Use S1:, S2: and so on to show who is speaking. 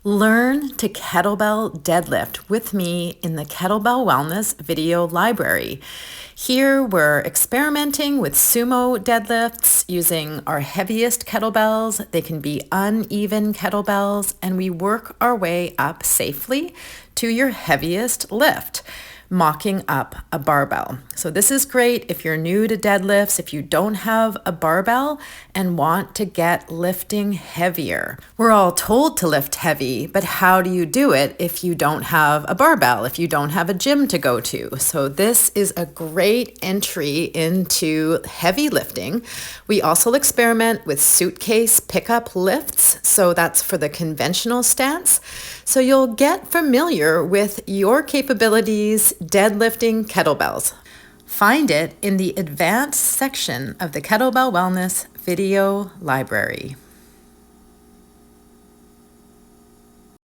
S1: Learn to kettlebell deadlift with me in the Kettlebell Wellness Video Library. Here we're experimenting with sumo deadlifts using our heaviest kettlebells. They can be uneven kettlebells, and we work our way up safely to your heaviest lift, mocking up a barbell. So this is great if you're new to deadlifts, if you don't have a barbell and want to get lifting heavier. We're all told to lift heavy, but how do you do it if you don't have a barbell, if you don't have a gym to go to? So this is a great entry into heavy lifting. We also experiment with suitcase pickup lifts. So that's for the conventional stance. So you'll get familiar with your capabilities deadlifting kettlebells. Find it in the advanced section of the Kettlebell Wellness Video Library.